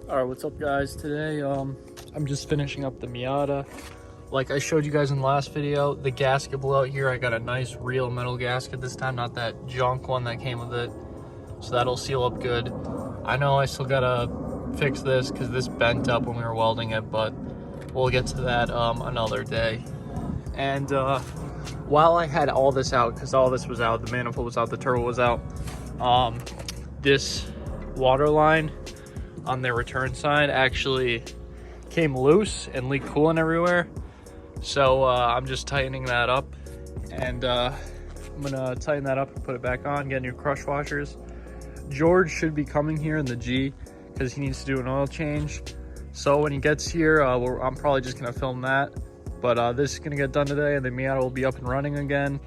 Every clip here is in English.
All right, what's up guys? Today I'm just finishing up the Miata. Like I showed you guys in the last video, the gasket blew out here. I got a nice real metal gasket this time, not that junk one that came with it, so that'll seal up good. I know I still gotta fix this because this bent up when we were welding it, but we'll get to that another day. And while I had all this out, because all this was out, the manifold was out, the turbo was out, this water line on their return side actually came loose and leaked coolant everywhere. So I'm just tightening that up, and I'm gonna tighten that up and put it back on, get new crush washers. George should be coming here in the G because he needs to do an oil change. So when he gets here, I'm probably just gonna film that. But this is gonna get done today, and the Miata will be up and running again.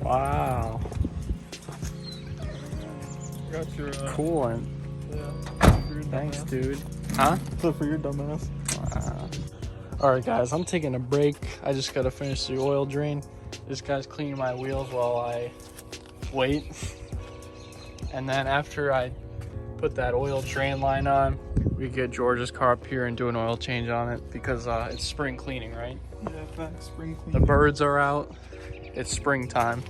Wow. Got your coolant. Yeah. Thanks, dude. Huh? So for your dumbass. Wow. All right, guys, I'm taking a break. I just gotta finish the oil drain. This guy's cleaning my wheels while I wait. And then after I put that oil drain line on, we get George's car up here and do an oil change on it because it's spring cleaning, right? Yeah, thanks. Spring cleaning. The birds are out. It's springtime.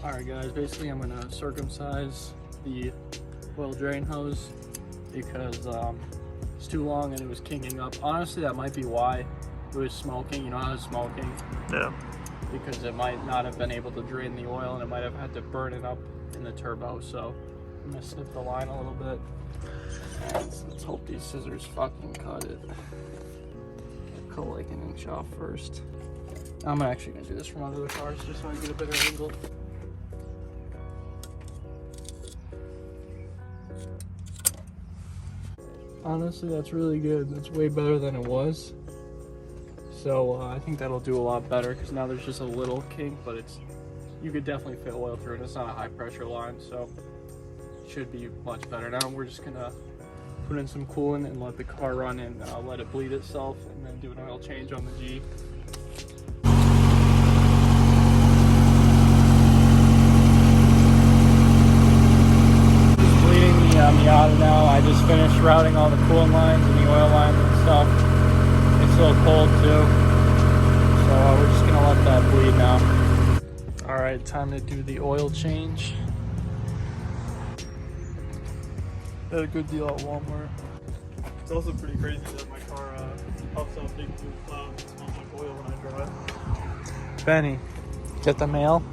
Alright guys, basically I'm gonna circumcise the oil drain hose because it's too long and it was kinking up. Honestly, that might be why it was smoking. You know how it's smoking? Yeah. Because it might not have been able to drain the oil and it might have had to burn it up in the turbo. So I'm gonna snip the line a little bit. Let's hope these scissors fucking cut it. Cut like an inch off first. I'm actually gonna do this from under the cars just so I get a better angle. Honestly, that's really good. That's way better than it was. So I think that'll do a lot better because now there's just a little kink, but you could definitely fit oil through it. It's not a high pressure line, so it should be much better. Now we're just gonna put in some coolant and let the car run and let it bleed itself, and then do an oil change on the G. Just bleeding the Miata now. I just finished routing all the coolant lines and the oil lines and stuff. It's a little cold too, so we're just gonna let that bleed now. All right, time to do the oil change. Had a good deal at Walmart. It's also pretty crazy that my car pops out big blue clouds and smells like oil when I drive. Benny, get the mail.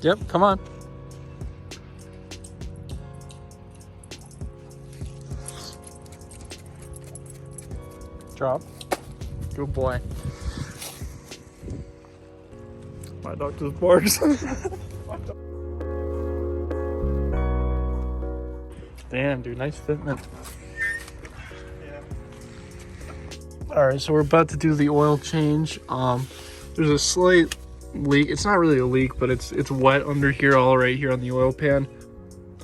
Yep, come on. Drop. Good boy. My dog just barks. Damn, dude, nice fitment. Yeah. All right, so we're about to do the oil change. There's a slight leak. It's not really a leak, but it's wet under here, all right here on the oil pan.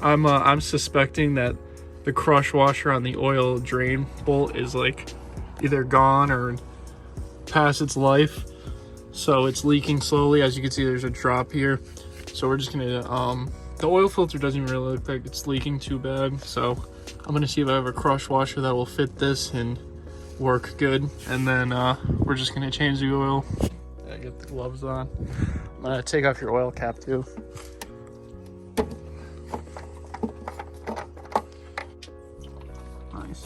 I'm suspecting that the crush washer on the oil drain bolt is like either gone or past its life, so it's leaking slowly. As you can see, there's a drop here, so we're just gonna the oil filter doesn't even really look like it's leaking too bad, so I'm gonna see if I have a crush washer that will fit this and work good, and then we're just gonna change the oil. I get the gloves on. I'm gonna take off your oil cap too. Nice.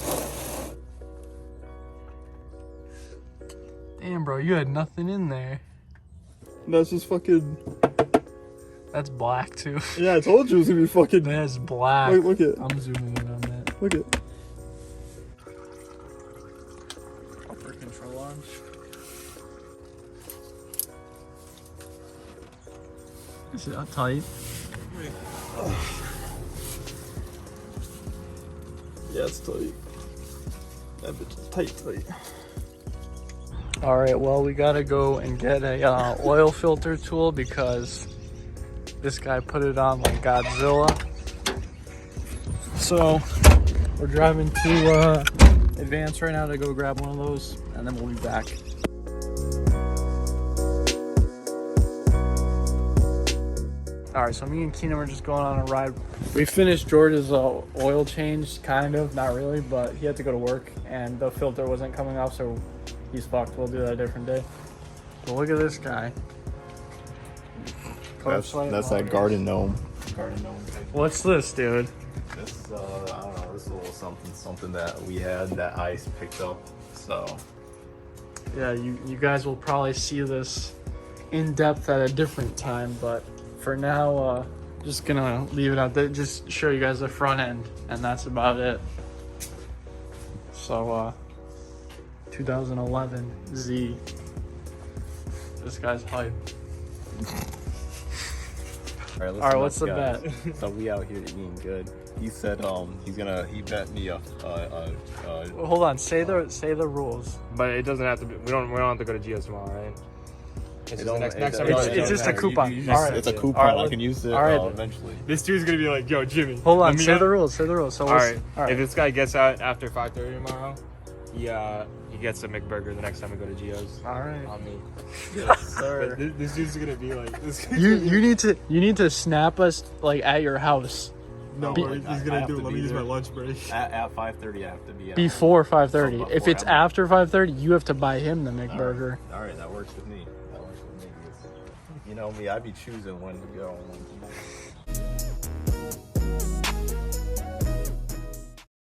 Damn, bro, you had nothing in there. That's just fucking. That's black too. Yeah, I told you it was gonna be fucking. That's black. Wait, look at. I'm zooming in on that. Look at. Upper control arms. Is it tight? Wait. Yeah, it's tight. That bitch is tight. All right, well, we gotta go and get a oil filter tool because this guy put it on like Godzilla. So we're driving to Advance right now to go grab one of those, and then we'll be back. All right, so me and Keenan were just going on a ride. We finished George's oil change, kind of, not really, but he had to go to work and the filter wasn't coming off, so he's fucked. We'll do that a different day. But look at this guy. That's that garden gnome. Garden gnome. What's this, dude? This I don't know. This little something that we had that Ice picked up. So Yeah, you guys will probably see this in depth at a different time, but for now, just gonna leave it out there. Just show you guys the front end, and that's about it. So 2011 Z. This guy's hype. All right, what's the bet? So we out here eating good. He said he bet me Hold on, say the rules. But it doesn't have to be. We don't have to go to Gio's tomorrow, right? It's just the next time. It's just a coupon. All right, it's a coupon. All right, I can use it eventually. This dude's gonna be like, "Yo, Jimmy." Hold on, say the rules. So all right. If this guy gets out after 5:30 tomorrow, he gets a McBurger the next time we go to Gio's. All right. On me. Yes, sir. This dude's gonna be like this. You need to snap us like at your house. No, he's gonna do it. Let me use my lunch break. At 5:30, I have to be out. Before 5:30. Before, If it's after 5:30, you have to buy him the McBurger. All right, that works with me. You know me, I be choosing when to go and when to not.